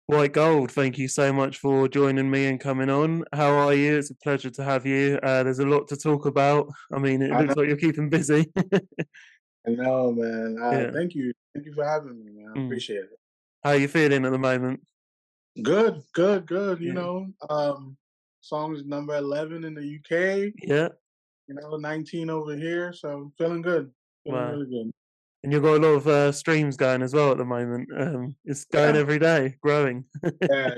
White Gold, thank you so much for joining me and coming on. How are you? It's a pleasure to have you. There's a lot to talk about. I mean, it I know, looks like you're keeping busy. I know, man. Yeah. Thank you. Thank you for having me, man. I Mm. appreciate it. How are you feeling at the moment? Good, good, good. Yeah. Songs number 11 in the UK, Yeah. 19 over here. So feeling good. Feeling Wow. really good. And you've got a lot of streams going as well at the moment. It's going Yeah, every day, growing. yeah.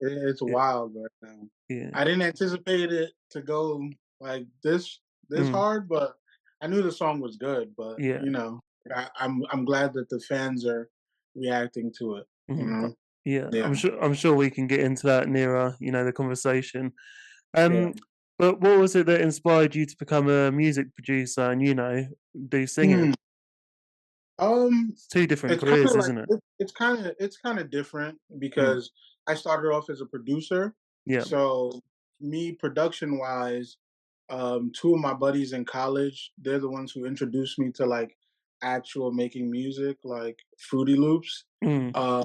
It's Yeah. wild right now. Yeah. I didn't anticipate it to go like this Mm. hard, but I knew the song was good. But Yeah. I'm glad that the fans are reacting to it. You Mhm. know, Yeah. yeah, I'm sure we can get into that nearer, the conversation. yeah. Um, but what was it that inspired you to become a music producer and do Hmm. singing? Um, It's two different it's kind careers, of like isn't it? it's kind of different Mm. because I started off as a producer. Yeah. So me production wise, two of my buddies in college, they're the ones who introduced me to like actual making music, like Fruity Loops. Mm. Uh,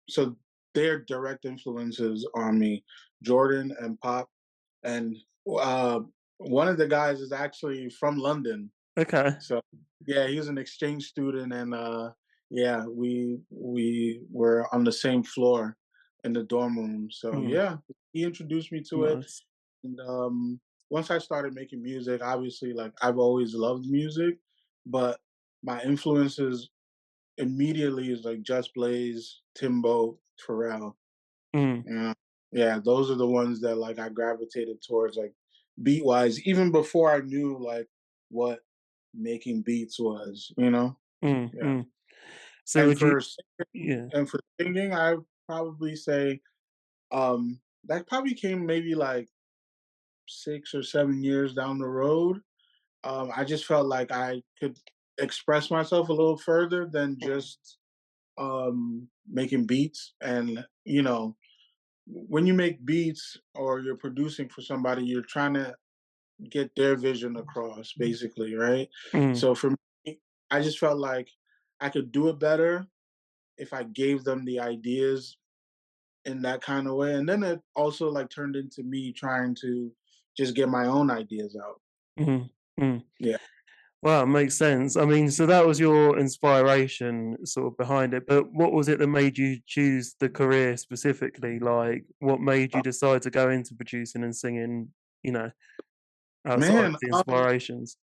so they're direct influences on me, Jordan and Pop, and uh, one of the guys is actually from London. Okay. So yeah, he was an exchange student, and yeah, we were on the same floor in the dorm room. So Mm. yeah, he introduced me to it, Nice. and once I started making music, obviously, like I've always loved music, but my influences immediately is like Just Blaze, Timbo, Pharrell. Mm. Yeah, yeah, those are the ones that like I gravitated towards, like beat wise, even before I knew like what making beats was. Mm. Yeah. Mm. So And would you? for singing, Yeah. I probably say that probably came maybe like 6 or 7 years down the road. I just felt like I could express myself a little further than Mm. just making beats, and when you make beats or you're producing for somebody, you're trying to get their vision across, basically, right? Mm. So for me, I just felt like I could do it better if I gave them the ideas in that kind of way. And then it also like turned into me trying to just get my own ideas out. Mm. Mm. Yeah. Wow, makes sense. I mean, so that was your inspiration sort of behind it, but what was it that made you choose the career specifically? Like, what made you Uh, decide to go into producing and singing, you know, outside of Man, the inspirations?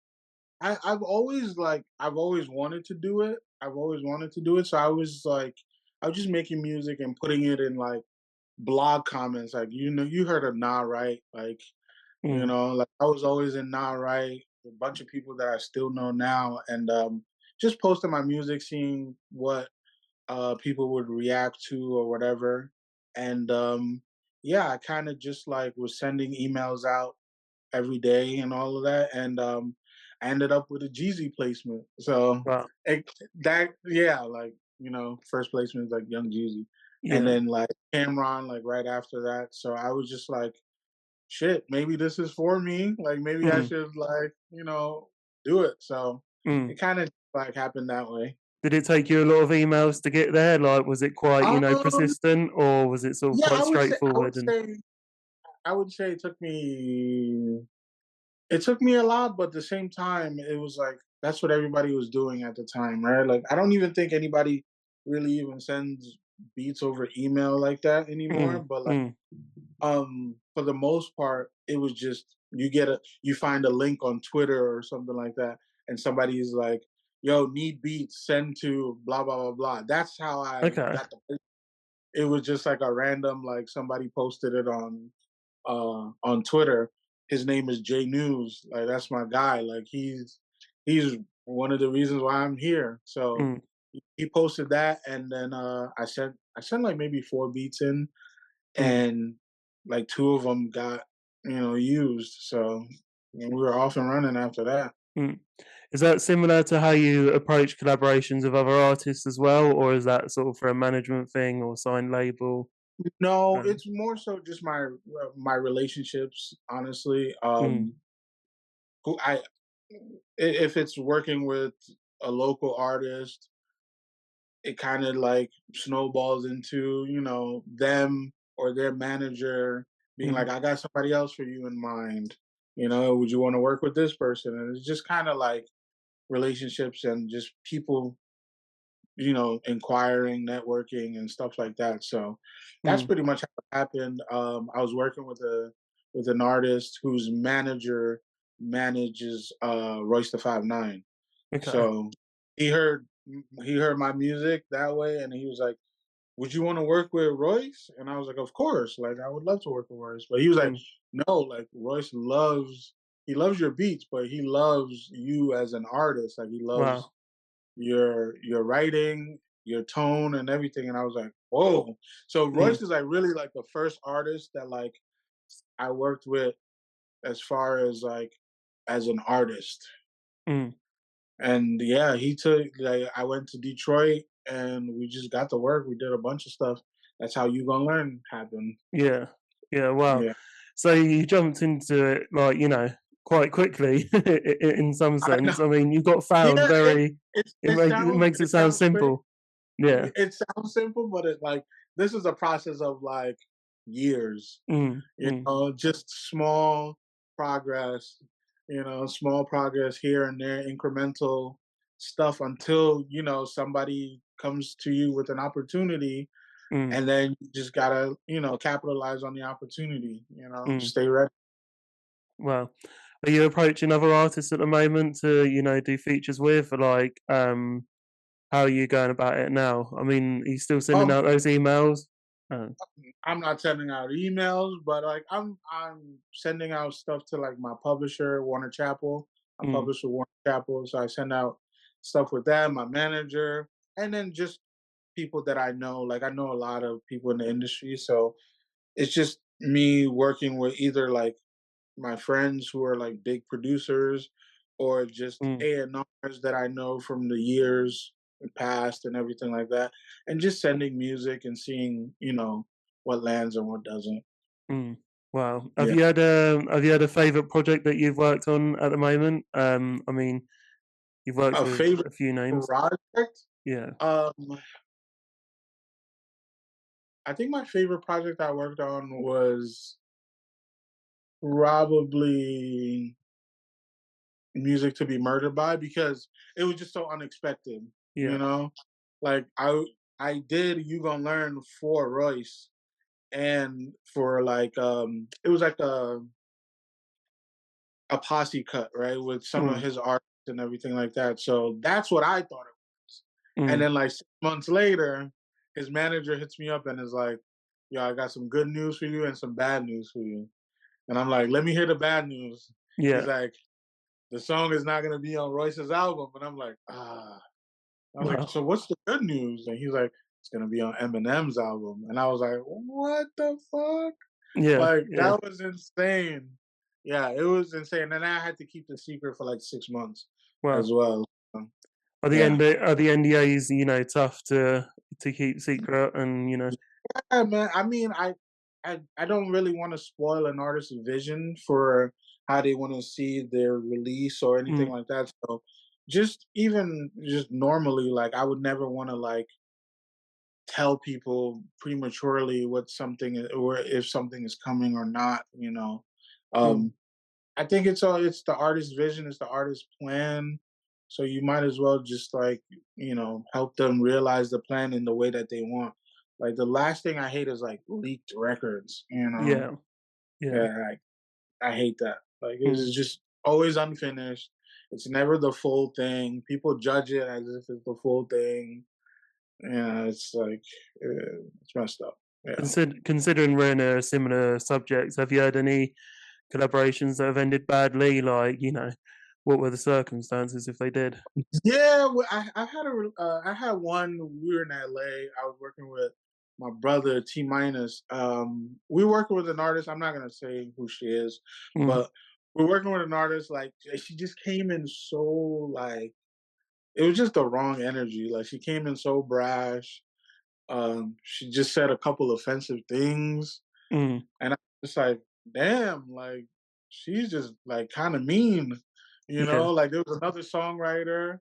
I've always wanted to do it. I've always wanted to do it. So I was just making music and putting it in like blog comments. Like, you heard of Nah, right? Like, Mm. like I was always in Nah, right? A bunch of people that I still know now, and just posting my music, seeing what people would react to or whatever. And yeah, I kind of just like was sending emails out every day and all of that, and I ended up with a Jeezy placement. So Wow. yeah, like first placement is like Young Jeezy, and Yeah. then like Cameron like right after that. So I was just like, shit, maybe this is for me. Like maybe I Mm. should like do it. So Mm. it kind of like happened that way. Did it take you a lot of emails to get there? Like, was it quite, Um, persistent, or was it sort of yeah, quite I straightforward? would And say I would say it took me a lot, but at the same time, it was like that's what everybody was doing at the time, right? Like I don't even think anybody really even sends beats over email like that anymore. mm, But like mm, for the most part, it was just you find a link on Twitter or something like that, and somebody's like, "Yo, need beats, send to blah blah blah blah." That's how I okay. got the. It was just like a random like somebody posted it on Twitter. His name is Jay News. Like that's my guy. Like he's one of the reasons why I'm here. So Mm. he posted that, and then I sent like maybe 4 beats in, Mm. and like two of them got used. So we were off and running after that. Mm. Is that similar to how you approach collaborations with other artists as well, or is that sort of for a management thing or signed label? No, Um, it's more so just my relationships, honestly. mm, Who I if it's working with a local artist, it kind of like snowballs into, them or their manager being like, Mm, I got somebody else for you in mind. Would you want to work with this person? And it's just kind of like relationships and just people, inquiring, networking, and stuff like that. So that's mm, pretty much how it happened. I was working with an artist whose manager manages Royce the 5'9". okay. So he heard he heard my music that way, and he was like, "Would you want to work with Royce?" And I was like, "Of course! Like, I would love to work with Royce." But he was like, Mm, "No, like Royce loves your beats, but he loves you as an artist. Like, he loves wow. your writing, your tone, and everything." And I was like, "Whoa!" So Mm, Royce is like really like the first artist that like I worked with as far as like as an artist. mm. And yeah, he took like I went to Detroit and we just got to work. We did a bunch of stuff. That's how You Gonna Learn happened. Yeah. Yeah, wow. Yeah. So you jumped into it, like, quite quickly in some I know. sense. I mean, you got found Yeah, very it makes it it sound sounds quick. simple. Yeah. It sounds simple, but it like this is a process of like years. Mm, mm, Just small progress here and there, incremental stuff until, somebody comes to you with an opportunity, mm, and then you just gotta, capitalize on the opportunity, mm. stay ready. Wow. Are you approaching other artists at the moment to, do features with? Or like, how are you going about it now? I mean, are you still sending Um, out those emails? Oh, I'm not sending out emails, but like I'm sending out stuff to like my publisher, Warner Chappell. I mm, publish with Warner Chappell, so I send out stuff with them, my manager, and then just people that I know. Like I know a lot of people in the industry, so it's just me working with either like my friends who are like big producers or just mm, A&Rs that I know from the years past and everything like that, and just sending music and seeing, what lands and what doesn't. mm. Wow. Yeah. Have you had a favorite project that you've worked on at the moment? I mean, you've worked A with favorite a few names. project? Yeah. Um, I think my favorite project I worked on was probably Music to Be Murdered By because it was just so unexpected, you Yeah. know? Like I did You Gonna Learn for Royce and for like it was like a posse cut, right? With some of Mm, his art and everything like that. So that's what I thought it was. And mm. then like 6 months later, his manager hits me up and is like, "Yo, I got some good news for you and some bad news for you." And I'm like, "Let me hear the bad news." He's Yeah. like, "The song is not gonna be on Royce's album." And I'm like, "Ah." I was like, Wow. "So what's the good news?" And he's like, "It's gonna be on Eminem's album." And I was like, "What the fuck?" Yeah. Like, Yeah. that was insane. Yeah, it was insane, and I had to keep the secret for, like, 6 months Wow. as well. So, Are the yeah. NDAs, tough to keep secret and, Yeah, man, I mean, I don't really wanna spoil an artist's vision for how they wanna see their release or anything mm, like that, so just normally, like, I would never wanna, like, tell people prematurely what something or if something is coming or not, mm, Um, I think it's the artist's vision, it's the artist's plan. So you might as well just like, help them realize the plan in the way that they want. Like the last thing I hate is like leaked records. yeah. Yeah. Yeah, I hate that. Like Mm. it's just always unfinished. It's never the full thing. People judge it as if it's the full thing. Yeah, it's like it's messed up. Yeah. Considering we're in a similar subject, have you had any collaborations that have ended badly? Like, what were the circumstances if they did? Yeah, well, I had one. We were in LA. I was working with my brother T minus. We were working with an artist. I'm not gonna say who she is, Mm, but we're working with an artist. Like she just came in so like it was just the wrong energy. Like she came in so brash. She just said a couple offensive things, mm, and I was just like, damn, like she's just like kind of mean. You Yeah. know, like there was another songwriter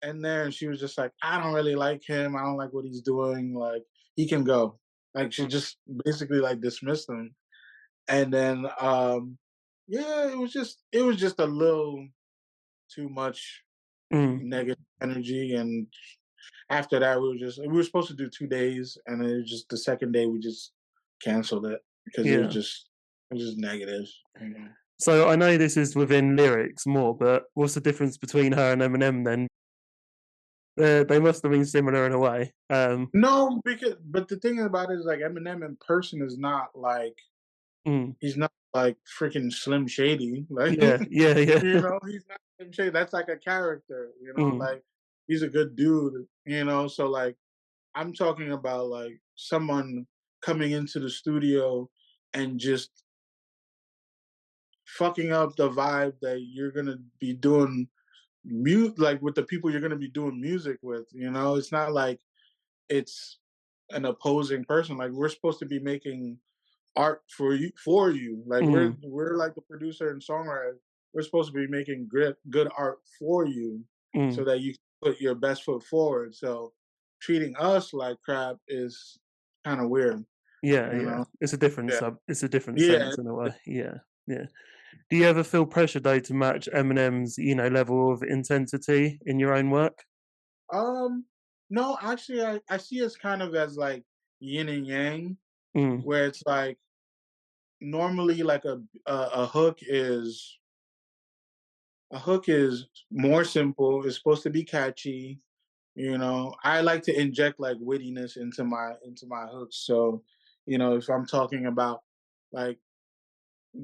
in there, and she was just like, "I don't really like him. I don't like what he's doing. Like, he can go." Like, she Mm. just basically like dismissed him. And then, yeah, it was just a little too much Mm. negative energy. And after that, we were supposed to do 2 days, and it was just the second day we just canceled it because Yeah. it was just negative. You know. So I know this is within lyrics more, but what's the difference between her and Eminem then? They must have been similar in a way. No, but the thing about it is like Eminem in person is not like Mm. he's not like freaking Slim Shady. Like Yeah, yeah, yeah. he's not Slim Shady. That's like a character, Mm. like he's a good dude. So like I'm talking about like someone coming into the studio and just fucking up the vibe that you're gonna be doing like with the people you're gonna be doing music with. It's not like it's an opposing person. Like we're supposed to be making art for you. Like we're Mm. we're like the producer and songwriter. We're supposed to be making good art for you so Mm. that you can put your best foot forward. So treating us like crap is kind of weird, Yeah, you yeah. know? Yeah. It's a different Yeah. sense in a way. Yeah, yeah. Do you ever feel pressure though to match Eminem's, level of intensity in your own work? Um no, actually I see us kind of as like yin and yang, Mm. where it's like normally like a hook is more simple. It's supposed to be catchy. I like to inject like wittiness into my hooks. So, if I'm talking about like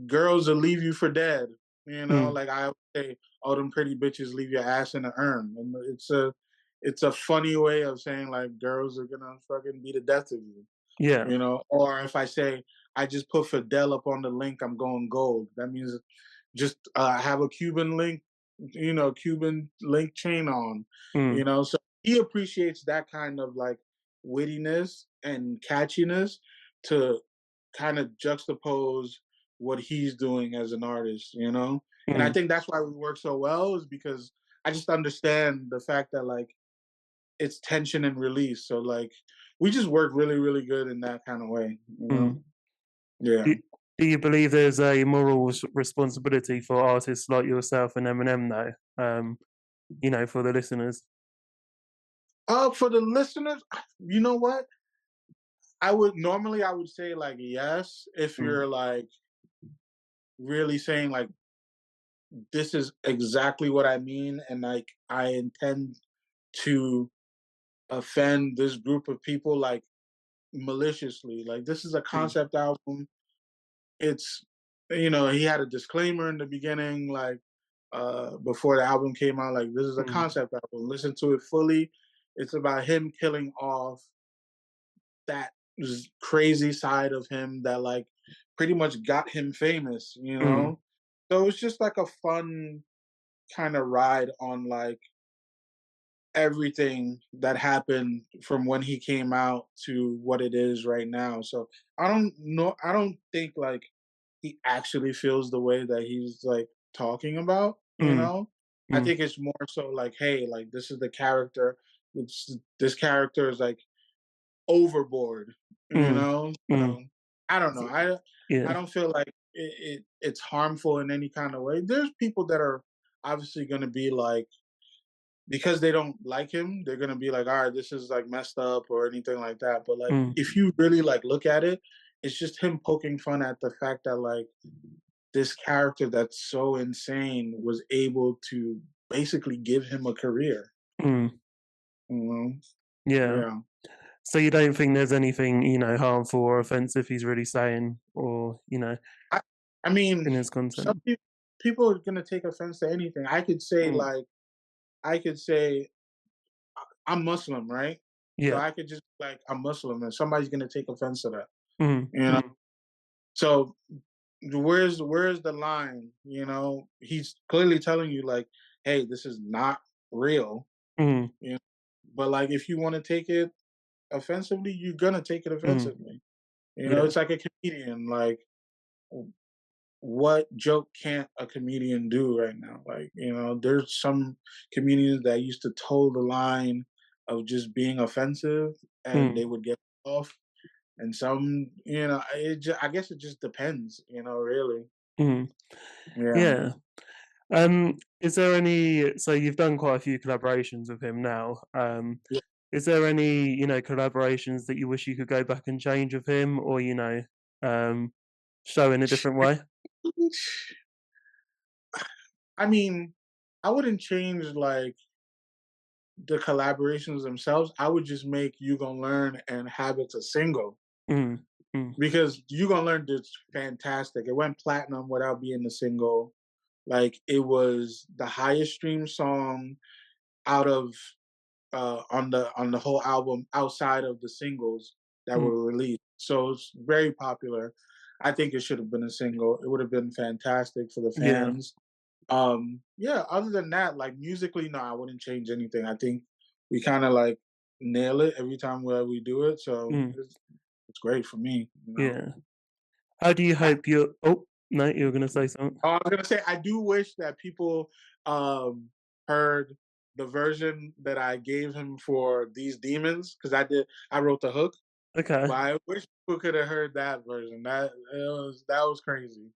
girls will leave you for dead, Mm. like I would say, "Oh, them pretty bitches leave your ass in the urn." And it's a funny way of saying like girls are gonna fucking be the death of you. Yeah. Or if I say I just put Fidel up on the link, I'm going gold. That means just have a Cuban link chain on. Mm. So he appreciates that kind of like wittiness and catchiness to kind of juxtapose what he's doing as an artist. And I Mm. think that's why we work so well is because I just understand the fact that like it's tension and release. So like we just work really, really good in that kind of way. Mm. Yeah. Do do you believe there's a moral responsibility for artists like yourself and Eminem though? For the listeners? For the listeners, you know what? I would say like yes, if Mm. you're like really saying like this is exactly what I mean and like I intend to offend this group of people like maliciously. Like this is a Mm. concept album. It's he had a disclaimer in the beginning, like before the album came out, like this is a Mm. concept album. Listen to it fully. It's about him killing off that crazy side of him that like pretty much got him famous. Mm. So it's just like a fun kind of ride on like everything that happened from when he came out to what it is right now. So I don't think like he actually feels the way that he's like talking about. Mm. I Mm. think it's more so like, hey, like this is the character. This character is like overboard, you Mm. know? Mm. So I don't know. I Yeah. don't feel like it's harmful in any kind of way. There's people that are obviously gonna be like because they don't like him, they're gonna be like, all right, this is like messed up or anything like that. But like Mm. if you really like look at it, it's just him poking fun at the fact that like this character that's so insane was able to basically give him a career. Mm. You Yeah. Yeah. So you don't think there's anything, harmful or offensive he's really saying or, I, I mean, in his some content? people are gonna take offense to anything. Mm. I could say I'm Muslim, right? So Yeah. I could just like I'm Muslim, and somebody's gonna take offense to that. Mm. You know. Mm. So where's the line? He's clearly telling you like, hey, this is not real. Mm. You know? But like, if you want to take it offensively, you're gonna take it Mm. offensively. Yeah. It's like a comedian. Like what joke can't a comedian do right now? Like, there's some comedians that used to toe the line of just being offensive and Mm, they would get off. And some, I guess it just depends, really. mm. Yeah. Yeah. Is there any so you've done quite a few collaborations with him now. Yeah. Is there any, collaborations that you wish you could go back and change with him or, um, show in a different way? I mean, I wouldn't change like the collaborations themselves. I would just make You Gonna Learn and Habits a single Mm, mm, because You Gonna Learn did fantastic. It went platinum without being a single. Like it was the highest streamed song out of on the whole album outside of the singles that mm. were released. So it's very popular. I think it should have been a single. It would have been fantastic for the Yeah. fans. Yeah, other than that, like musically, no, I wouldn't change anything. I think we kind of like nail it every time where we do it. So Mm, it's great for me. yeah. How do you I, hope you oh, no, you were gonna say something? I was gonna say I do wish that people heard the version that I gave him for These Demons because I wrote the hook, Okay. but I wish people could have heard that version. That was crazy.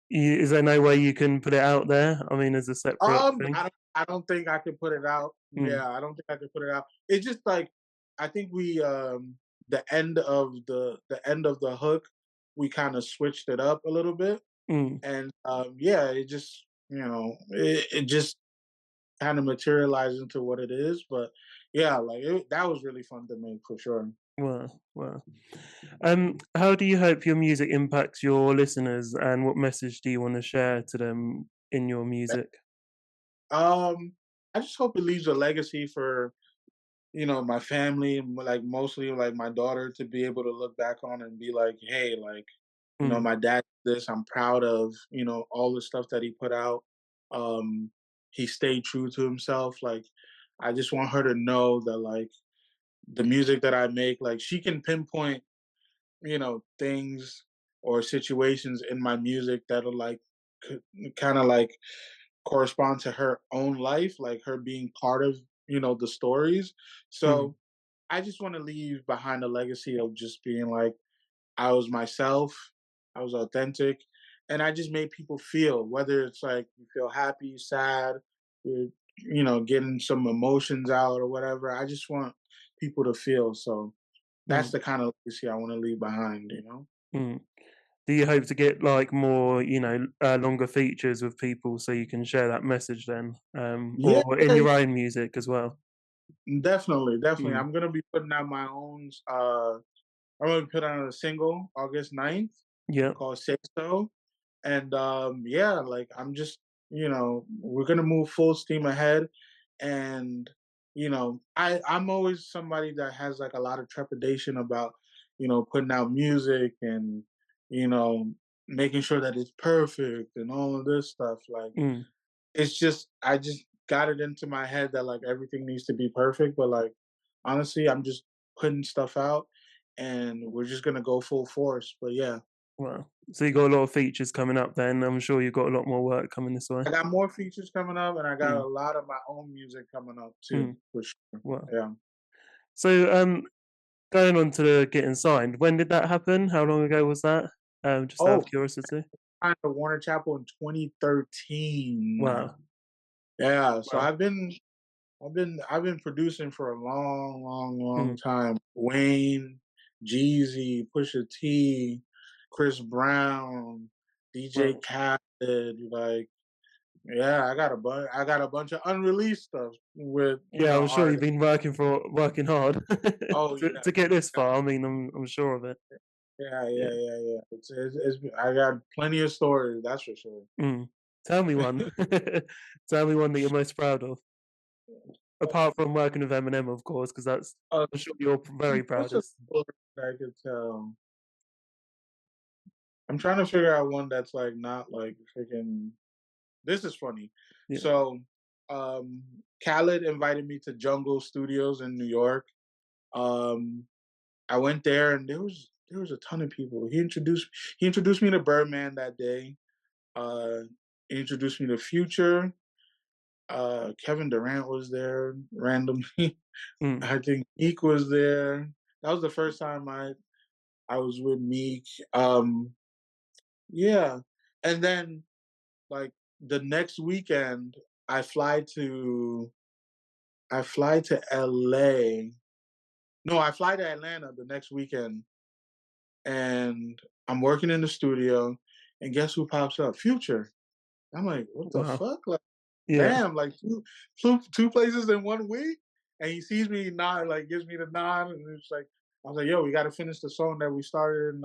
Is there no way you can put it out there? I mean, as a separate thing? I don't think I could put it out. Mm, Yeah, I don't think I could put it out. It's just like I think we the end of the hook, we kind of switched it up a little bit, mm, and yeah, it just it just kind of materialized into what it is. But yeah, like that was really fun to make for sure. wow, wow. How do you hope your music impacts your listeners, and what message do you wanna share to them in your music? Um, I just hope it leaves a legacy for my family, like mostly like my daughter to be able to look back on and be like, hey, like, Mm, my dad did this. I'm proud of, all the stuff that he put out. He stayed true to himself. Like, I just want her to know that like the music that I make, like she can pinpoint, things or situations in my music that'll like kind of like correspond to her own life, like her being part of, the stories. mm, So I just want to leave behind a legacy of just being like, I was myself, I was authentic, and I just made people feel, whether it's like you feel happy, sad, you're, getting some emotions out or whatever. I just want people to feel. So that's mm, the kind of legacy I want to leave behind. mm. Do you hope to get, like, more, longer features with people so you can share that message then, Yeah, or in your own music as well? definitely, definitely. Mm, I'm gonna be putting out my own. I'm gonna put out a single August 9th yeah, called "Say So," and yeah, like I'm just we're gonna move full steam ahead, and I'm always somebody that has like a lot of trepidation about putting out music and you know making sure that it's perfect and all of this stuff. Like mm, it's just I just got it into my head that like everything needs to be perfect, but like honestly, I'm just putting stuff out and we're just gonna go full force. But yeah, wow. So you got a lot of features coming up then, I'm sure you've got a lot more work coming this way. I got more features coming up and I got a Mm, lot of my own music coming up too, mm, for sure. wow. Yeah. So, going on to getting signed, when did that happen? How long ago was that? Just out Oh, of curiosity. signed to Warner Chapel in 2013. Wow, Yeah, so wow. I've been producing for a long, long, long Mm, time. Wayne, Jeezy, Pusha T, Chris Brown, DJ wow. Khaled, like yeah, I got a bunch of unreleased stuff with, Yeah, I'm sure you've artists. been working hard Oh to yeah. get this far. I mean, I'm sure of it. Yeah, yeah, Yeah. yeah, yeah. It's I got plenty of stories, that's for sure. Mm. Tell me one. Tell me one that you're most proud of, apart from working with Eminem, of course, because that's Uh, I'm sure you're very what's a proudest. story that I could tell? I'm trying to figure out one that's like not like freaking. This is funny. Yeah. So, um, Khaled invited me to Jungle Studios in New York. Um, I went there and there was a ton of people. He introduced me to Birdman that day. Uh, introduced me to Future. Kevin Durant was there randomly. Mm. I think Meek was there. That was the first time I was with Meek. Yeah, and then like the next weekend, I fly to I fly to LA. No, I fly to Atlanta the next weekend, and I'm working in the studio, and guess who pops up? Future. I'm like, what the Wow. fuck? Like, Yeah. damn, like two places in 1 week. And he sees me nod, like gives me the nod, and it's like I was like, yo, we gotta finish the song that we started in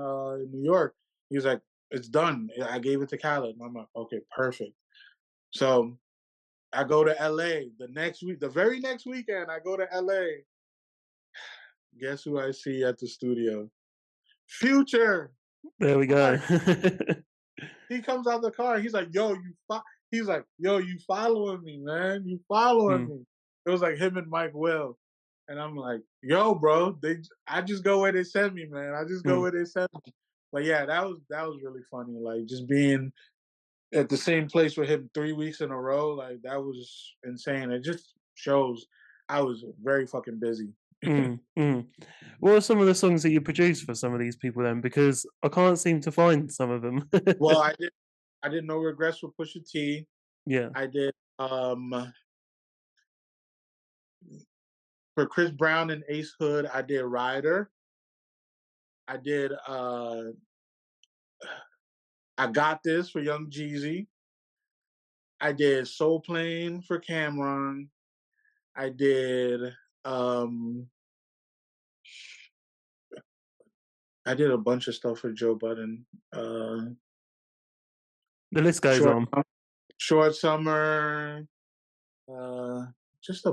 New York. He's like, it's done. I gave it to Khaled. And I'm like, okay, perfect. So I go to LA the next week, the very next weekend, I go to LA. Guess who I see at the studio? Future. There we I'm go. like, he comes out the car. He's like, "Yo, he's like, "Yo, you following me, man? You following Mm, me?" It was like him and Mike Will, and I'm like, "Yo, bro, I just go where they send me, man. I just go mm, where they send me." But yeah, that was really funny. Like just being at the same place with him 3 weeks in a row, like that was insane. It just shows I was very fucking busy. mm. What are some of the songs that you produced for some of these people then? Because I can't seem to find some of them. Well, I did No Regrets for Pusha T. Yeah. I did for Chris Brown and Ace Hood, I did Rider. I did I Got This for Young Jeezy. I did Soul Plane for Cameron. I did um I did a bunch of stuff for Joe Budden. The list goes Short on. Short Summer, uh just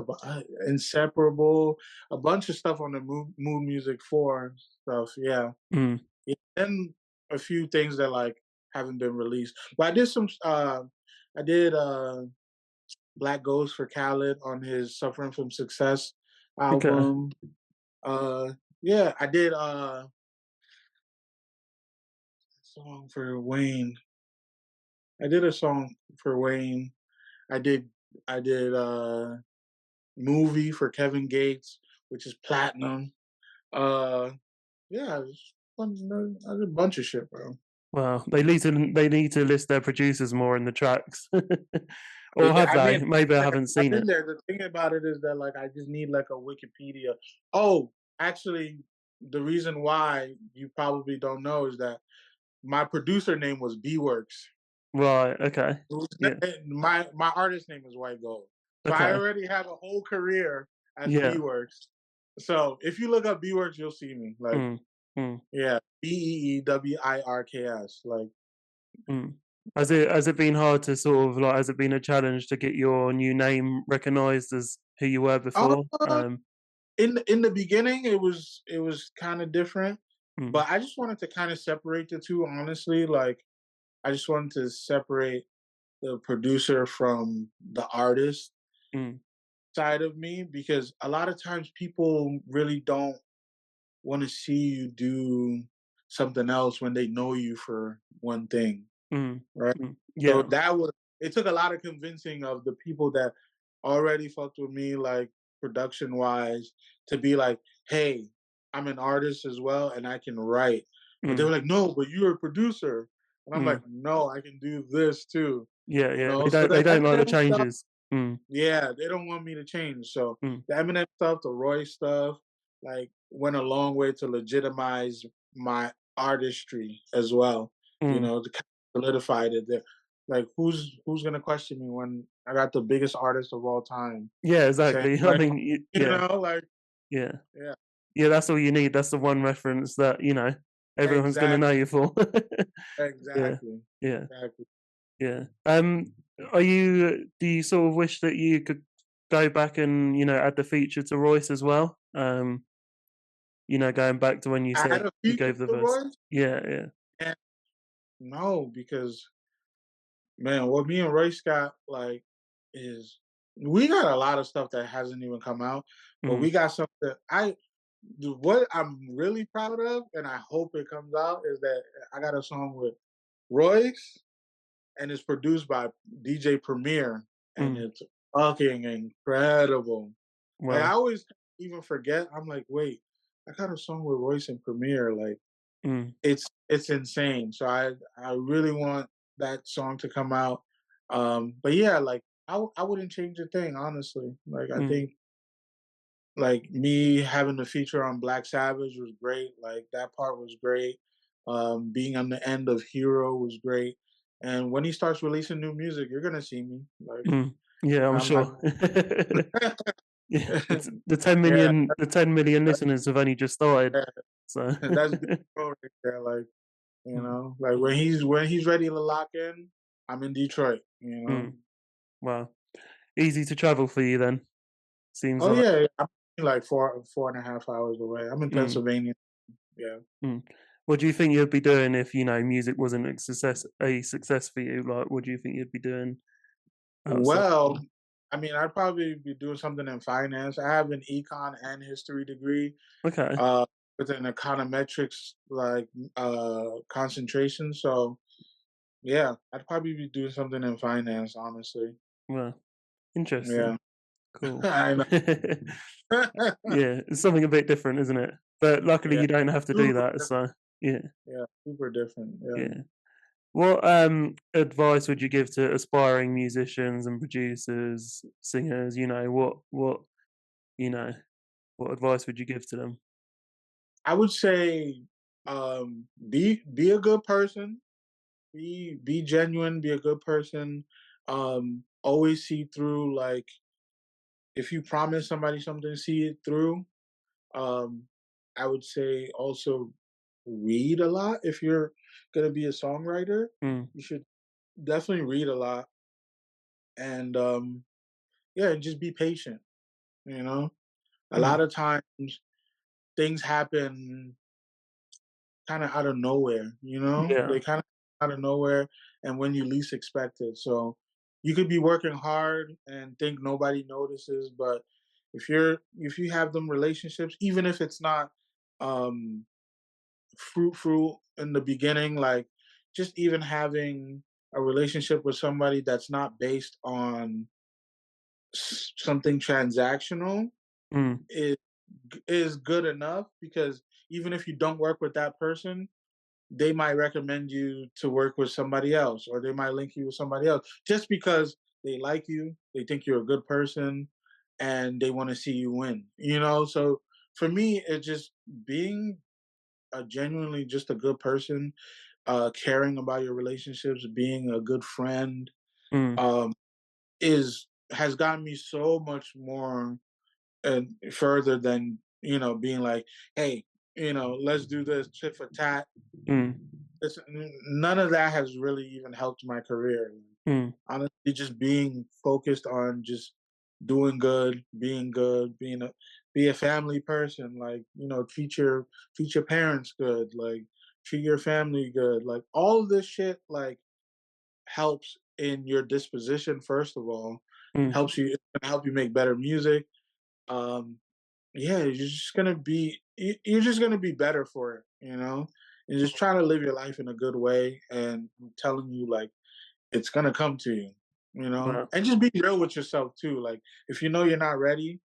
Inseparable, a bunch of stuff on the Mood Music 4 stuff, yeah. Mm, Yeah, and a few things that like haven't been released. But I did I did Black Ghost for Khaled on his Suffering from Success okay. album. Yeah, I did song for Wayne. I did a song for Wayne. I did I did Movie for Kevin Gates, which is platinum. Uh yeah, I did a bunch of shit, bro. Wow. They need to list their producers more in the tracks. Or have I they? mean, Maybe I haven't I've seen been it. there. The thing about it is that like I just need like a Wikipedia. Oh, actually, the reason why you probably don't know is that my producer name was B Works. Right, okay. Yeah. My artist name is White Gold. So I Okay. already have a whole career as B Yeah. Works. So if you look up B Works, you'll see me. Like, Mm, mm, yeah, BEEWIRKS. Like, mm. Has it been hard to sort of like has it been a challenge to get your new name recognized as who you were before? uh, in the beginning, it was kind of different, Mm, but I just wanted to kind of separate the two. Honestly, like I just wanted to separate the producer from the artist mm, side of me because a lot of times people really don't want to see you do something else when they know you for one thing, mm, right? So yeah. it took a lot of convincing of the people that already fucked with me, like production wise, to be like, hey, I'm an artist as well and I can write. But they Mm, were like, no, but you're a producer. And I'm like, mm. no, I can do this too. Yeah, yeah. They So don't they the don't like the Eminem stuff, changes. Mm, yeah, they don't want me to change. So mm, the Eminem stuff, the Roy stuff, like went a long way to legitimize my artistry as well. mm. To kind of solidified it. There, like who's gonna question me when I got the biggest artist of all time Yeah, saying exactly. I like, mean, yeah, like yeah. yeah, Yeah, that's all you need. That's the one reference that, everyone's gonna know exactly, you for. Yeah, exactly, yeah, exactly. yeah. Do you sort of wish that you could go back and, add the feature to Royce as well? Going back to when you I had said a you feature gave the with verse. Royce, Yeah, yeah. and no, because man, what me and Royce got like is we got a lot of stuff that hasn't even come out, but Mhm, we got something. What I'm really proud of, and I hope it comes out, is that I got a song with Royce and it's produced by DJ Premier, and Mm. it's fucking incredible. Like I Wow. always even forget. I'm like, wait, I got a song with Royce and Premier. Like Mm. it's insane. So I really want that song to come out. But yeah, like I wouldn't change a thing, honestly. Like I Mm. think like me having the feature on Black Savage was great. Like that part was great. Being on the end of Hero was great. And when he starts releasing new music, you're gonna see me. Like Mm. Yeah, I'm I'm not. sure. Yeah, the 10 Yeah, million the 10 million listeners have only just started, yeah, so that's big right there. Like Mm. like when he's ready to lock in, I'm in Detroit. Mm. Wow. Easy to travel for you then, seems Oh like. yeah, I'm like 4.5 hours away. I'm in Mm. Pennsylvania. Yeah. Mm. What do you think you'd be doing if, music wasn't a success for you? Like, what do you think you'd be doing outside? Well, I mean, I'd probably be doing something in finance. I have an econ and history degree, Okay. uh, with an econometrics concentration. So yeah, I'd probably be doing something in finance, honestly. Well, interesting. Yeah, Cool. I know. Yeah, it's something a bit different, isn't it? But luckily Yeah, you don't have to do super that, different. so yeah, Yeah, super different. Yeah. yeah. What advice would you give to aspiring musicians and producers, singers? You know, what advice would you give to them? I would say, be a good person. Be genuine. Be a good person. Always see through. Like if you promise somebody something, see it through. Um, I would say also read a lot. If you're gonna be a songwriter, Mm, you should definitely read a lot. And yeah, and just be patient. You know, a mm, lot of times things happen kind of out of nowhere. yeah. They kind of out of nowhere, and when you least expect it. So you could be working hard and think nobody notices, but if you have them relationships, even if it's not um fruitful in the beginning, like just even having a relationship with somebody that's not based on something transactional Mm, is is good enough, because even if you don't work with that person, they might recommend you to work with somebody else, or they might link you with somebody else just because they like you, they think you're a good person, and they want to see you win. So for me, it's just being a genuinely just a good person, caring about your relationships, being a good friend, mm, um, is has gotten me so much more and further than being like, hey, let's do this tit for tat. mm, None of that has really even helped my career. mm, Honestly, just being focused on just doing good, be a family person. Like treat your parents good. Like treat your family good. Like all of this shit like helps in your disposition. First of all, mm. it's gonna help you make better music. Um, yeah, you're just gonna be better for it, and just try to live your life in a good way. And I'm telling you, like, it's gonna come to you, Wow. and just be real with yourself too. Like, if you know you're not ready,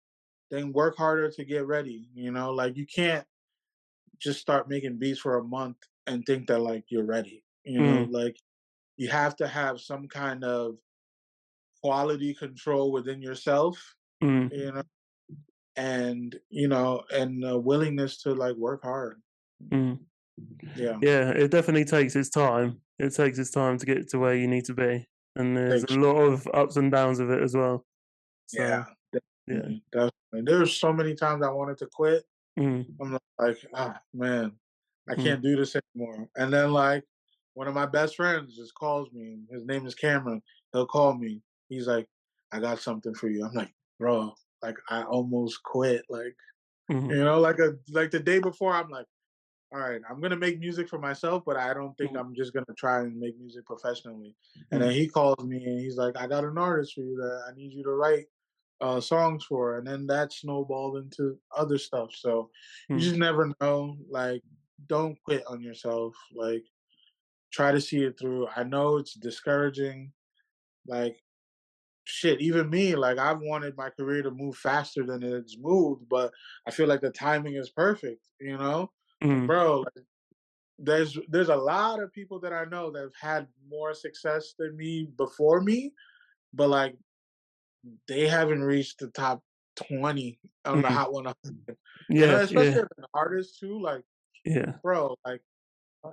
then work harder to get ready. Like you can't just start making beats for a month and think that like you're ready. Mm, Like you have to have some kind of quality control within yourself, mm, you know, and willingness to like work hard. mm. Yeah, Yeah, it definitely takes its time. It takes its time to get to where you need to be, and there's a takes. lot of ups and downs of it as well. Yeah, So yeah, definitely. There's so many times I wanted to quit. mm, I'm like, man, I mm, can't do this anymore. And then like one of my best friends just calls me. His name is Cameron. He'll call me. He's like, I got something for you. I'm like, bro, like I almost quit. Like, mhm, like the day before, I'm like, all right, I'm gonna make music for myself, but I don't think mm, I'm just gonna try and make music professionally. And then mm, he calls me and he's like, I got an artist for you that I need you to write songs for, and then that snowballed into other stuff. So you mm, just never know. Like, don't quit on yourself. Like, try to see it through. I know it's discouraging. Like shit, even me, like I've wanted my career to move faster than it's moved, but I feel like the timing is perfect, you know? And Mm, bro, like, there's a lot of people that I know that have had more success than me before me, but like they haven't reached the top 20 on the mm. Hot 100. You know, Yeah, especially yeah, as an artist too. Like, yeah. bro, like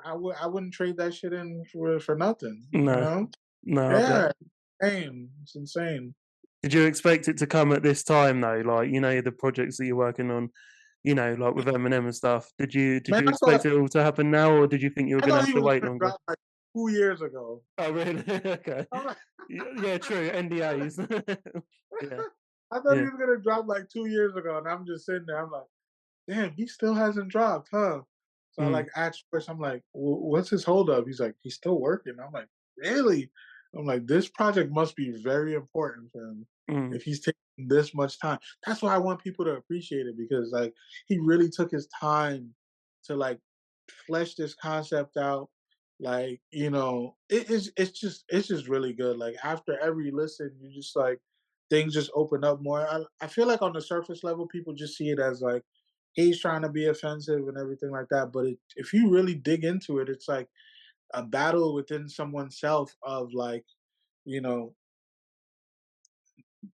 I wouldn't trade that shit in for nothing. You No, know? no, I bet. Yeah, insane. It's insane. Did you expect it to come at this time though? Like, the projects that you're working on, like with Eminem and stuff. Did Man, you expect it all to happen now, or did you think you were I gonna thought have he to was wait gonna longer? drop like 2 years ago. Oh, really? Okay. I'm like, Yeah, true. NDAs. Yeah, I thought he yeah. was gonna drop like 2 years ago, and I'm just sitting there. I'm like, damn, he still hasn't dropped, huh? So I Mm, like asked first. I'm like, what's his hold up? He's like, he's still working. I'm like, really? I'm like, this project must be very important for him mm, if he's taking this much time. That's why I want people to appreciate it because like he really took his time to like flesh this concept out. Like, it's just really good. Like after every listen, you just like things just open up more. I feel like on the surface level, people just see it as like he's trying to be offensive and everything like that. But if you really dig into it, it's like a battle within someone's self of like, you know,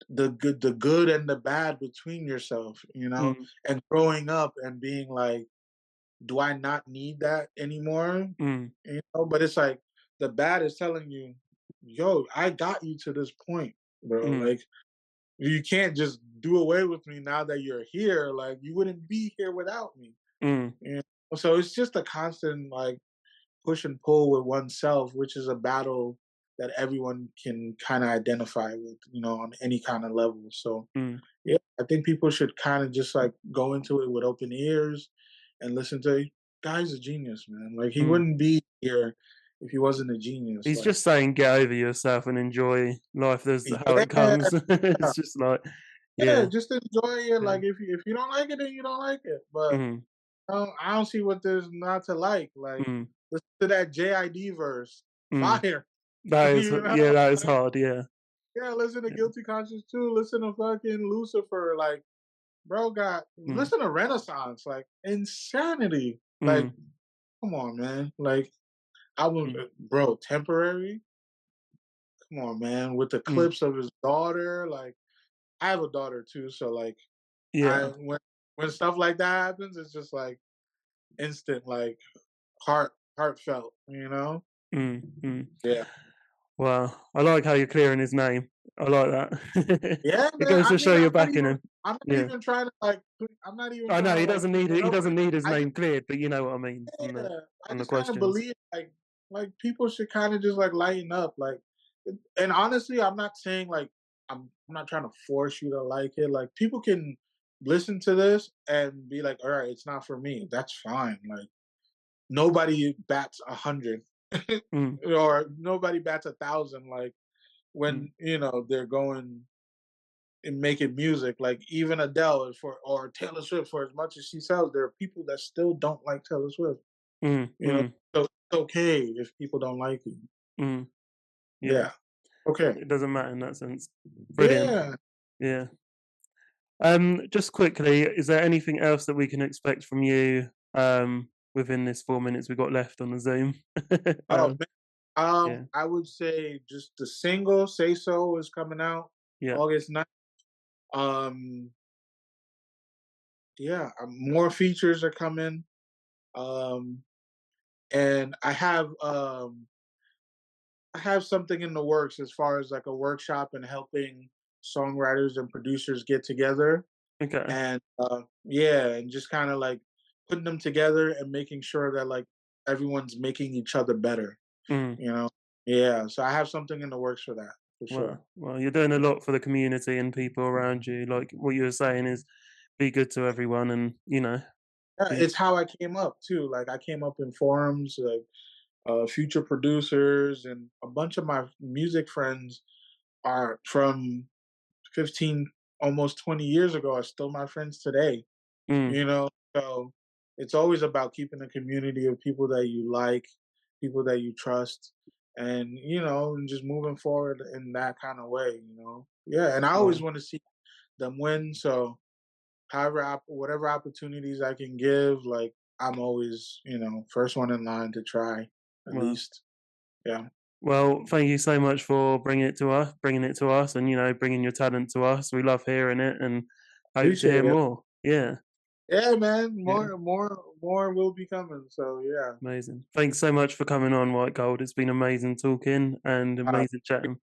the good and the bad between yourself, mm, and growing up and being like, do I not need that anymore? mm, But it's like the bad is telling you, yo, I got you to this point, bro. mm, Like you can't just do away with me now that you're here. Like you wouldn't be here without me. mm, You So it's just a constant like push and pull with oneself, which is a battle that everyone can kind of identify with, on any kind of level. So mm, yeah, I think people should kind of just like go into it with open ears and listen to. Guy's a genius, man. Like he mm. wouldn't be here if he wasn't a genius. He's Like just saying, "Get over yourself and enjoy life as how it yeah, comes." It's just like, yeah, yeah, just enjoy it. yeah. Like if you don't like it, then you don't like it. But Mm, I don't see what there's not to like. Like mm, listen to that JID verse, mm. fire. That is, you know, yeah, that is hard. Yeah, yeah. Listen to yeah. Guilty Conscience too. Listen to fucking Lucifer. Like bro, got Mm, listen to Renaissance. Like insanity. Like mm, come on, man. Like album, mm, bro. Temporary. Come on, man. With the mm. clips of his daughter. Like I have a daughter too, so like I Yeah. when stuff like that happens, it's just like instant, like heartfelt. Mm, mm. Yeah. Wow, I like how you're clearing his name. I like that. Yeah, It man. goes I to show mean, you're backing him. I'm not Yeah. even trying to like. I'm not even I know trying to he like doesn't keep need it. it He up. doesn't need his I just name cleared, but you know what I mean yeah, I from the just kind of questions. believe like people should kind of just like lighten up. Like, and honestly, I'm not saying like I'm not trying to force you to like it. Like people can listen to this and be like, all right, it's not for me. That's fine. Like nobody bats 100 Mm, or nobody bats 1,000. Like mm, when they're going and making music, like even Adele or Taylor Swift, for as much as she sells, there are people that still don't like Taylor Swift. mm, You know, mm, so it's okay if people don't like you. mm. Yeah, Yeah. Okay. it doesn't matter in that sense. Brilliant. Yeah. Yeah. Just quickly, is there anything else that we can expect from you within this 4 minutes we got left on the Zoom? Oh um, man. yeah, I would say just the single "Say So" is coming out yeah. August 9th. Um, yeah, more features are coming. Um, and I have something in the works as far as like a workshop and helping songwriters and producers get together Okay. and yeah, and just kind of like putting them together and making sure that like everyone's making each other better, Mm. you know. Yeah, so I have something in the works for that for sure. Well, you're doing a lot for the community and people around you. Like what you were saying is, be good to everyone, and Yeah, be. it's how I came up too. Like I came up in forums, like future producers, and a bunch of my music friends are from 15, almost 20 years ago are still my friends today. Mm, You know, so it's always about keeping a community of people that you like people that you trust, and and just moving forward in that kind of way. Yeah, and I always Wow. want to see them win. So whatever opportunities I can give, like I'm always first one in line to try at Wow. least. Yeah, Well, thank you so much for bringing it to us, and bringing your talent to us. We love hearing it, and hope to hear appreciate it. more. Yeah, Yeah, man, yeah, more will be coming. So yeah. amazing. Thanks so much for coming on, White Gold. It's been amazing talking and Uh, amazing chatting.